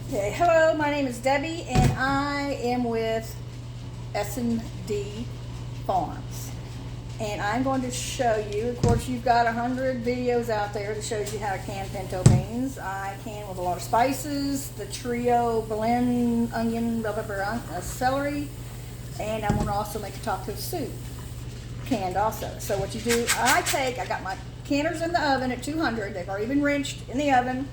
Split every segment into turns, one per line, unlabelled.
Okay, hello, my name is Debbie and I am with S&D Farms. And I'm going to show you, of course you've got 100 videos out there that shows you how to can pinto beans. I can with a lot of spices, the trio blend, onion, blah, blah, blah, celery, and I'm going to also make a taco soup, canned also. So what you do, I got my canners in the oven at 200, they've already been rinsed in the oven.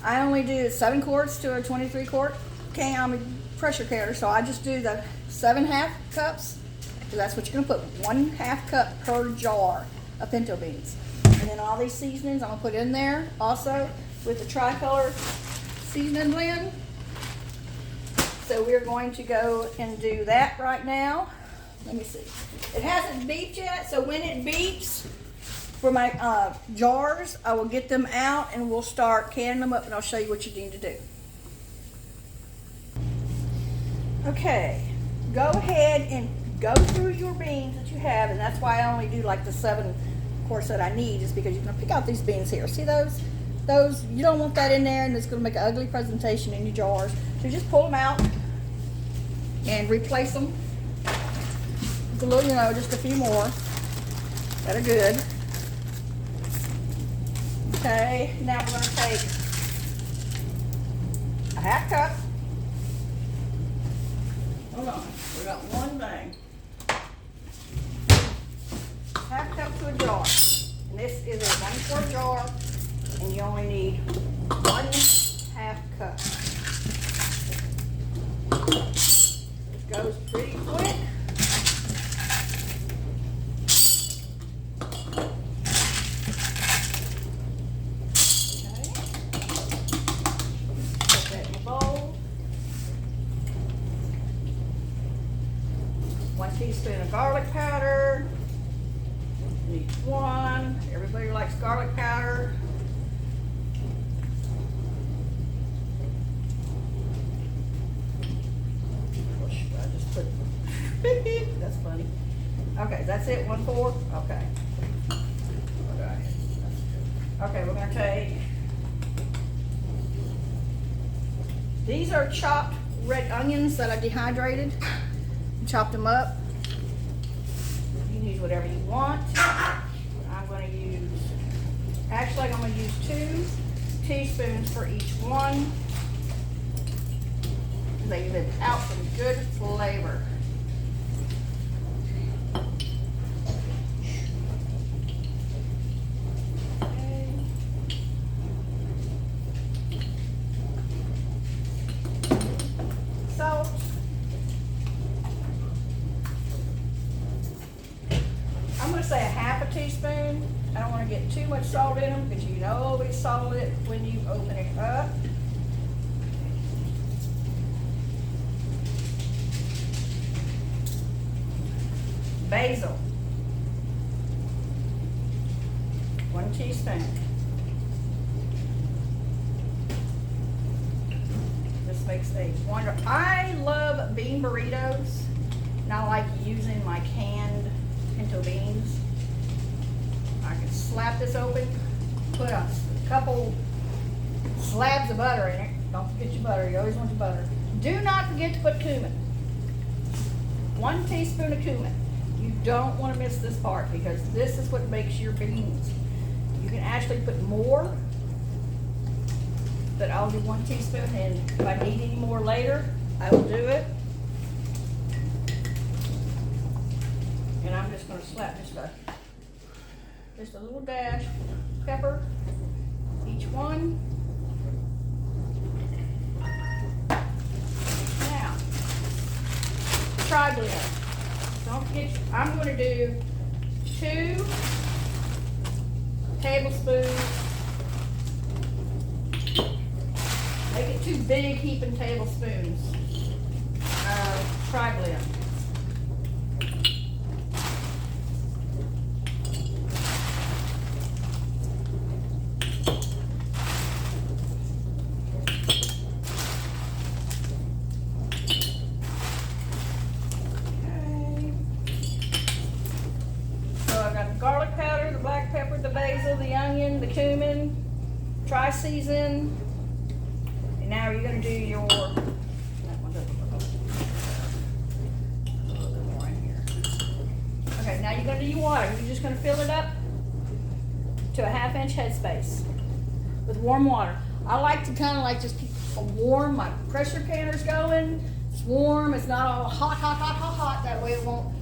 I only do 7 quarts to a 23 quart can. I'm a pressure canner, so I just do the 7 half cups. So that's what you're gonna put, 1/2 cup per jar of pinto beans. And then all these seasonings I'm gonna put in there also with the tricolor seasoning blend. So we're going to go and do that right now. Let me see. It hasn't beeped yet, so when it beeps, for my jars, I will get them out and we'll start canning them up and I'll show you what you need to do. Okay, go ahead and go through your beans that you have, and that's why I only do like the 7 quarts that I need, is because you're gonna pick out these beans here. See those? Those, you don't want that in there and it's gonna make an ugly presentation in your jars. So just pull them out and replace them with a little, just a few more that are good. Okay, now we're going to take a 1/2 cup. Hold on, we got one thing. 1/2 cup to a jar. And this is a 1 quart jar, and you only need 1/2 cup. It goes pretty quick. Teaspoon of garlic powder. Need 1. Everybody likes garlic powder. I just put that's funny. Okay, that's it. 1/4. Okay. Okay, we're gonna take. These are chopped red onions that I dehydrated. Chopped them up. You can use whatever you want. I'm going to use, actually I'm going to use 2 teaspoons for each one. They give it out some good flavor. Okay. Salt. I'm going to say a 1/2 teaspoon. I don't want to get too much salt in them because you know we salt it when you open it up. Basil. 1 teaspoon. This makes a wonderful. I love bean burritos, and I like using my canned pinto beans. I can slap this open, put a couple slabs of butter in it. Don't forget your butter, you always want your butter. Do not forget to put cumin. 1 teaspoon of cumin. You don't want to miss this part because this is what makes your beans. You can actually put more, but I'll do 1 teaspoon, and if I need any more later, I will do it. And I'm just going to slap just a little dash pepper, each one. Now, try blend. Don't forget, I'm going to do 2 tablespoons. Make it 2 big heaping tablespoons of try blend. Garlic powder, the black pepper, the basil, the onion, the cumin, tri-season. And now you're going to do your, that one doesn't look okay. A little bit more in here. Okay, now you're going to do your water. You're just going to fill it up to a 1/2 inch headspace with warm water. I like to kind of like just keep warm. My pressure canner's going. It's warm. It's not all hot, hot, hot, hot, hot. That way it won't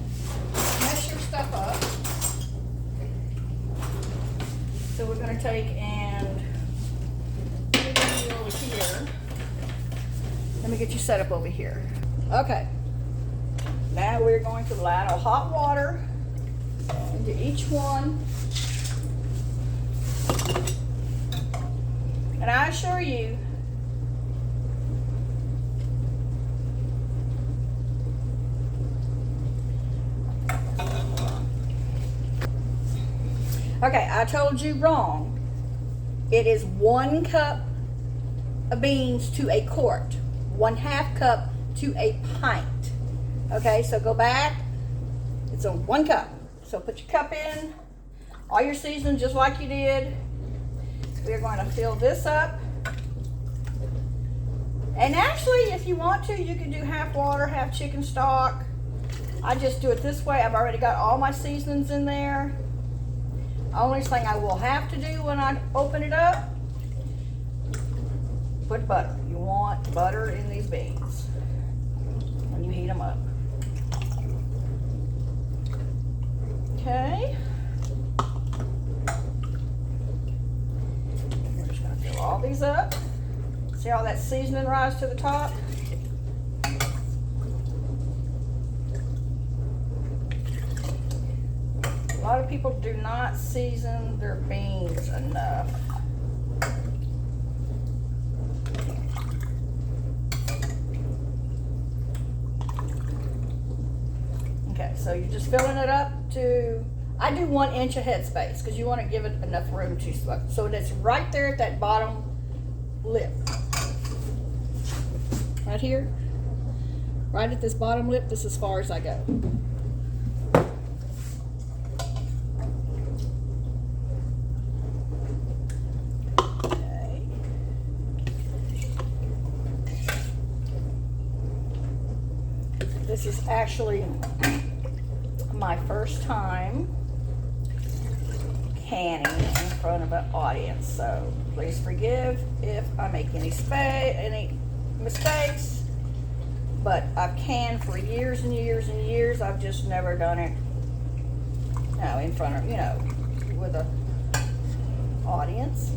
mess your stuff up. So we're going to take and put it over here. Let me get you set up over here. Okay. Now we're going to ladle hot water into each one. And I assure you, okay, I told you wrong. It is 1 cup of beans to a quart, 1/2 cup to a pint. Okay, so go back. It's a 1 cup. So put your cup in, all your seasoning just like you did. We're going to fill this up. And actually, if you want to, you can do half water, half chicken stock. I just do it this way. I've already got all my seasonings in there. Only thing I will have to do when I open it up, put butter. You want butter in these beans when you heat them up. Okay. We're just going to fill all these up. See all that seasoning rise to the top? A lot of people do not season their beans enough. Okay, so you're just filling it up to, I do 1 inch of headspace because you want to give it enough room to smoke. So it's right there at that bottom lip. Right here. Right at this bottom lip, this is as far as I go. This is actually my first time canning in front of an audience, so please forgive if I make any mistakes, but I've canned for years and years and years. I've just never done it, in front of, with an audience.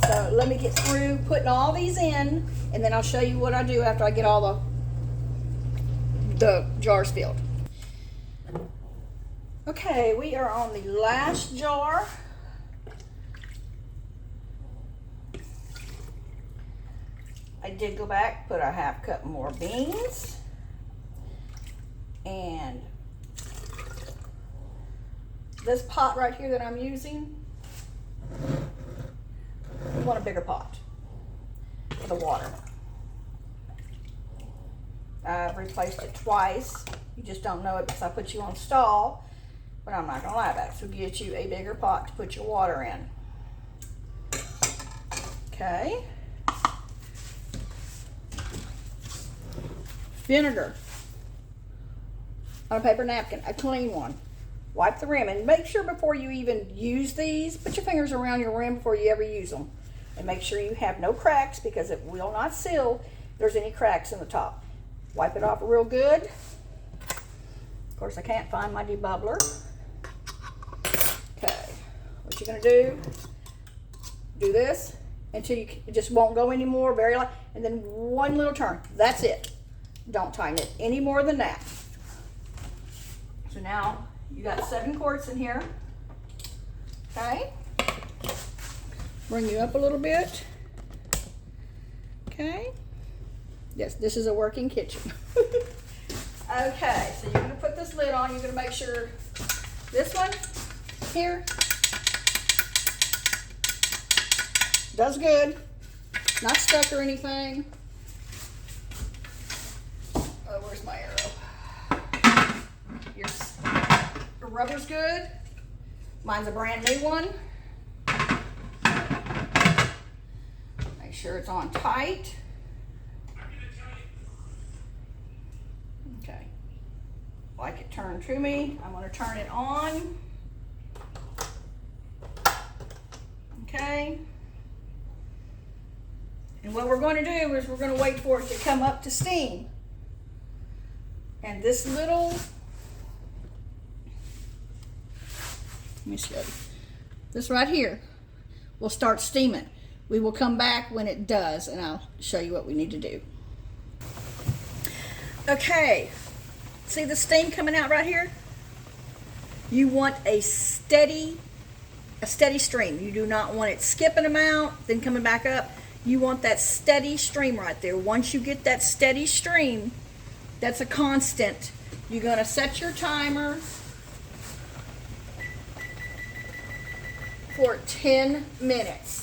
So let me get through putting all these in, and then I'll show you what I do after I get all the jars filled. Okay, we are on the last jar. I did go back, put a 1/2 cup more beans, and this pot right here that I'm using, you want a bigger pot for the water. I've replaced it twice. You just don't know it because I put you on stall, but I'm not gonna lie about it. So get you a bigger pot to put your water in. Okay. Vinegar on a paper napkin, a clean one. Wipe the rim and make sure before you even use these, put your fingers around your rim before you ever use them. And make sure you have no cracks because it will not seal if there's any cracks in the top. Wipe it off real good. Of course, I can't find my debubbler. Okay, what you're gonna do this until it just won't go anymore, very light, and then one little turn. That's it. Don't tighten it any more than that. So now you got 7 quarts in here. Okay. Bring you up a little bit. Okay. Yes, this is a working kitchen. Okay, so you're gonna put this lid on. You're gonna make sure this one here does good, not stuck or anything. Oh, where's my arrow? Your rubber's good. Mine's a brand new one. Make Make sure it's on tight. Okay. Like it turned to me. I'm going to turn it on. Okay. And what we're going to do is we're going to wait for it to come up to steam. And this little, let me show you. This right here will start steaming. We will come back when it does, and I'll show you what we need to do. Okay, see the steam coming out right here? You want a steady stream. You do not want it skipping them out, then coming back up. You want that steady stream right there. Once you get that steady stream, that's a constant. You're gonna set your timer for 10 minutes.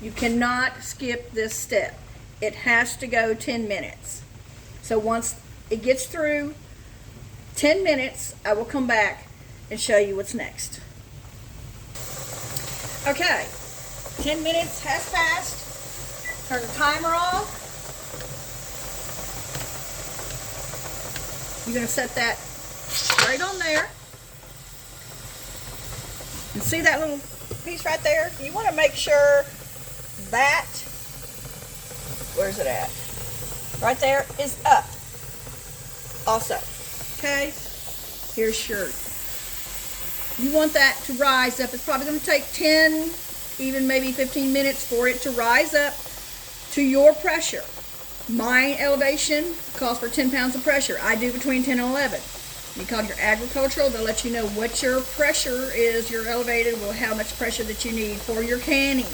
You cannot skip this step. It has to go 10 minutes. So once it gets through 10 minutes, I will come back and show you what's next. Okay, 10 minutes has passed. Turn the timer off. You're going to set that right on there. And see that little piece right there? You want to make sure that, where's it at? Right there is up. Also, okay? Here's your, you want that to rise up. It's probably going to take 10, even maybe 15 minutes for it to rise up to your pressure. My elevation calls for 10 pounds of pressure. I do between 10 and 11. You call your agricultural, they'll let you know what your pressure is, your elevated, well, how much pressure that you need for your canning.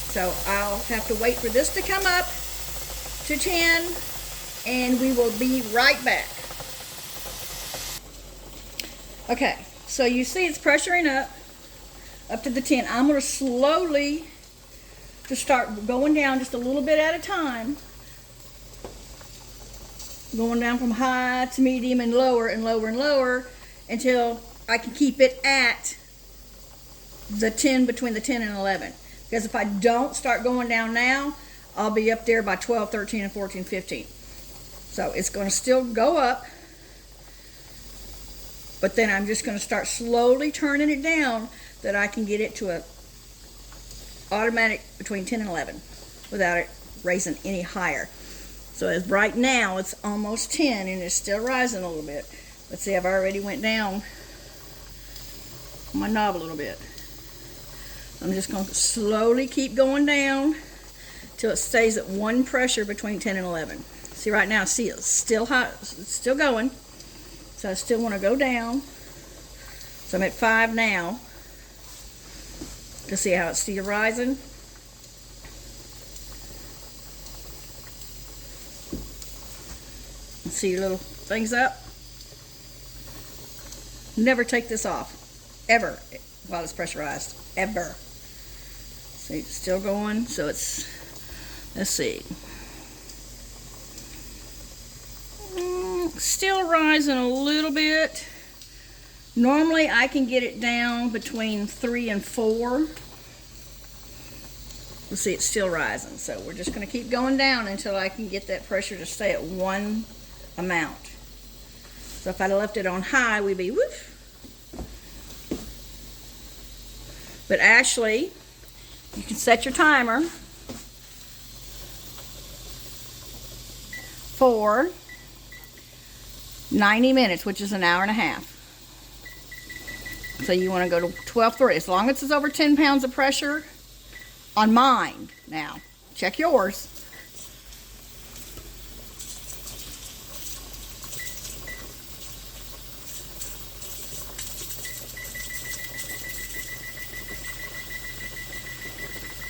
So I'll have to wait for this to come up to 10, and we will be right back. Okay, so you see it's pressuring up to the 10. I'm going to slowly just start going down just a little bit at a time. Going down from high to medium and lower and lower and lower until I can keep it at the 10, between the 10 and 11. Because if I don't start going down now, I'll be up there by 12, 13, and 14, 15. So it's going to still go up, but then I'm just going to start slowly turning it down that I can get it to a automatic between 10 and 11 without it raising any higher. So as right now it's almost 10 and it's still rising a little bit. Let's see, I've already went down on my knob a little bit. I'm just going to slowly keep going down till it stays at one pressure between 10 and 11. See, right now, see, it's still hot, it's still going. So I still want to go down. So I'm at 5 now. To see how it's still rising. See your little things up. Never take this off, ever, while it's pressurized, ever. See, it's still going, so it's, let's see. Still rising a little bit. Normally I can get it down between 3 and 4. Let's see, it's still rising. So we're just going to keep going down until I can get that pressure to stay at one amount. So if I left it on high, we'd be woof. But actually, you can set your timer for 90 minutes, which is an hour and a half. So you want to go to 12:30. As long as it's over 10 pounds of pressure on mine. Now, check yours.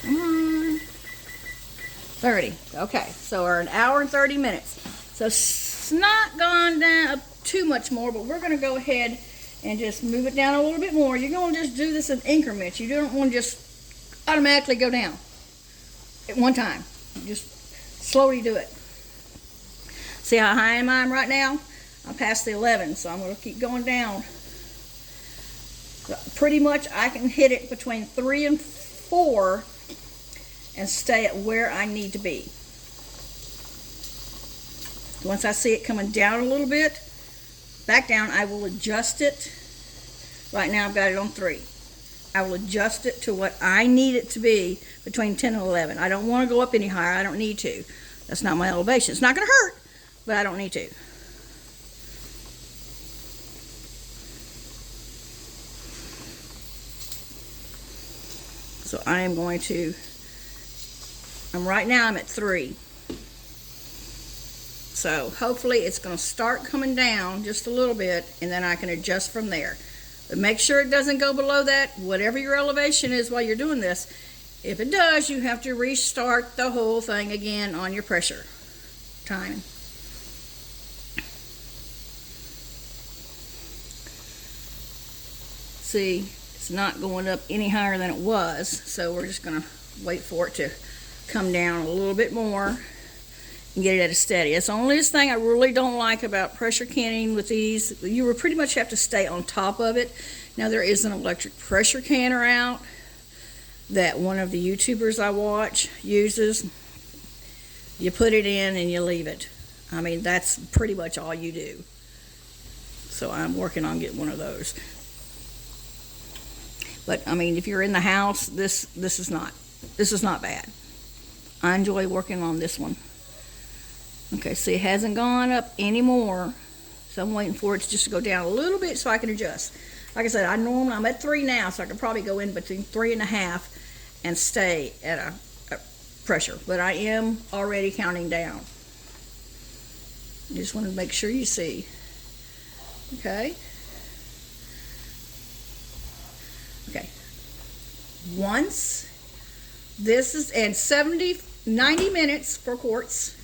Come on. 30. Okay, so we're an hour and 30 minutes. So it's not gone down up too much more, but we're going to go ahead and just move it down a little bit more. You're going to just do this in increments. You don't want to just automatically go down at one time. Just slowly do it. See how high am I right now? I'm past the 11, so I'm going to keep going down. Pretty much I can hit it between 3 and 4, and stay at where I need to be. Once I see it coming down a little bit, back down, I will adjust it. Right now I've got it on 3. I will adjust it to what I need it to be between 10 and 11. I don't want to go up any higher. I don't need to. That's not my elevation. It's not going to hurt, but I don't need to. So I am going to, right now I'm at 3. So hopefully it's going to start coming down just a little bit, and then I can adjust from there. But make sure it doesn't go below that, whatever your elevation is while you're doing this. If it does, you have to restart the whole thing again on your pressure time. See, it's not going up any higher than it was, so we're just going to wait for it to come down a little bit more and get it at a steady. It's the only thing I really don't like about pressure canning with these. You will pretty much have to stay on top of it. Now there is an electric pressure canner out that one of the YouTubers I watch uses. You put it in and you leave it. I mean, that's pretty much all you do. So I'm working on getting one of those. But I mean, if you're in the house, this is not bad. I enjoy working on this one. Okay, see, it hasn't gone up anymore, so I'm waiting for it to just go down a little bit so I can adjust. Like I said, I'm at 3 now, so I can probably go in between 3.5 and stay at a pressure. But I am already counting down. You just want to make sure you see. Okay. Okay. Once this is, and 90 minutes for quarts.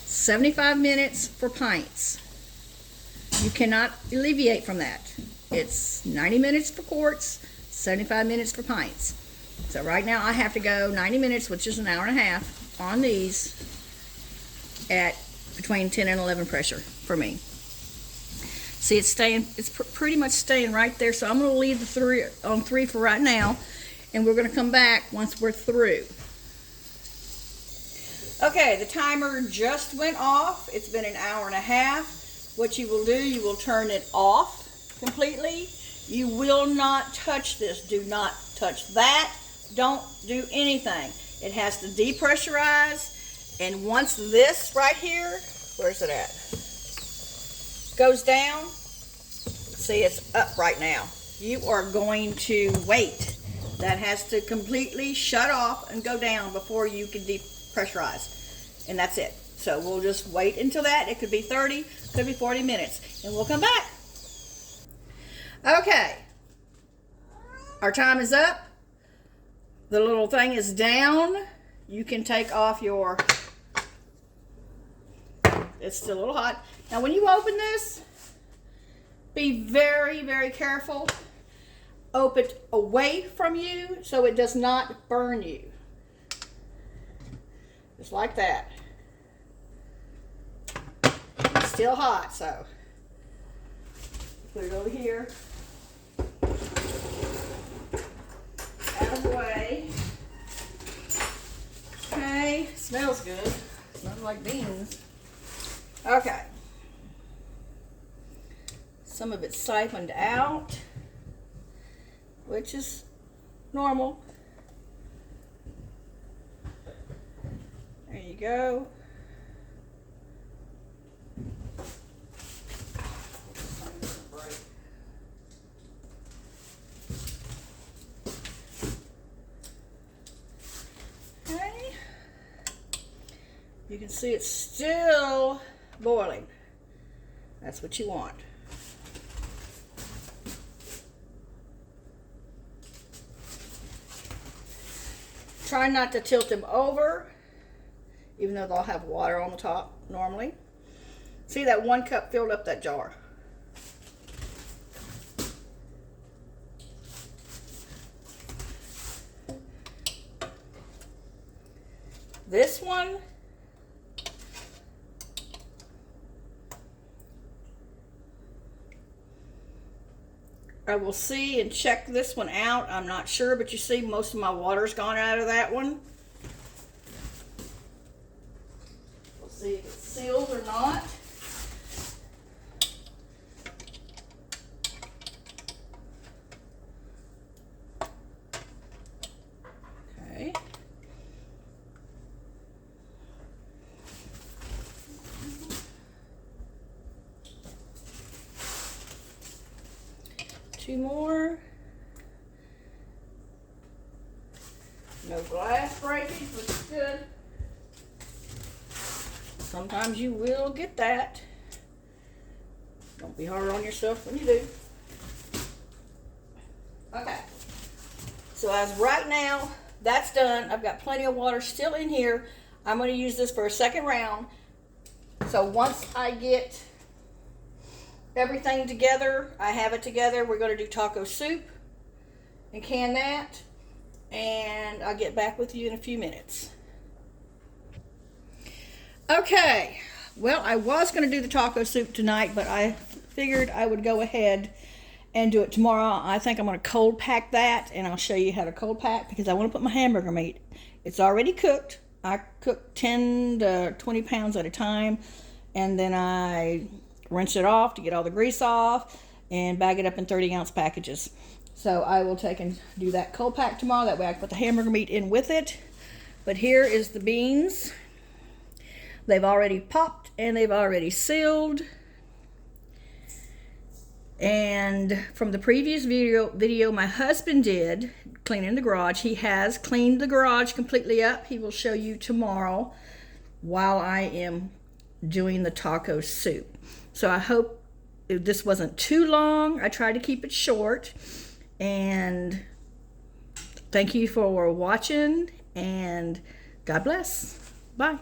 75 minutes for pints. You cannot alleviate from that. It's 90 minutes for quarts, 75 minutes for pints. So right now I have to go 90 minutes, which is an hour and a half, on these at between 10 and 11 pressure for me. See, it's pretty much staying right there. So I'm going to leave the 3 on 3 for right now, and we're going to come back once we're through. Okay, the timer just went off. It's been an hour and a half. What you will do, you will turn it off completely. You will not touch this. Do not touch that. Don't do anything. It has to depressurize, and once this right here, where's it at, goes down, see, it's up right now. You are going to wait. That has to completely shut off and go down before you can depressurize, and that's it. So we'll just wait until that. It could be 30, could be 40 minutes, and we'll come back. Okay, our time is up. The little thing is down. You can take off your, it's still a little hot. Now when you open this, be very, very careful. Open it away from you so it does not burn you. Just like that. It's still hot, so put it over here. Out of the way. Okay, smells good. Smells like beans. Okay. Some of it's siphoned out, which is normal. There you go. Okay. You can see it's still boiling. That's what you want. Try not to tilt them over, even though they'll have water on the top normally. See, that 1 cup filled up that jar. This one, I will see and check this one out. I'm not sure, but you see most of my water's gone out of that one. We'll see if it's sealed or not. Okay. Two more. No glass breakage, which is good. Sometimes you will get that. Don't be hard on yourself when you do. Okay. So as right now, that's done. I've got plenty of water still in here. I'm going to use this for a second round. So once I get everything together, I have it together, we're going to do taco soup and can that, and I'll get back with you in a few minutes. Okay, well, I was going to do the taco soup tonight, but I figured I would go ahead and do it tomorrow. I think I'm going to cold pack that, and I'll show you how to cold pack because I want to put my hamburger meat. It's already cooked. I cook 10 to 20 pounds at a time, and then I rinse it off to get all the grease off and bag it up in 30-ounce packages. So I will take and do that cold pack tomorrow. That way I can put the hamburger meat in with it. But here is the beans. They've already popped and they've already sealed. And from the previous video my husband did cleaning the garage, he has cleaned the garage completely up. He will show you tomorrow while I am doing the taco soup. So I hope this wasn't too long. I tried to keep it short. And thank you for watching, and God bless. Bye.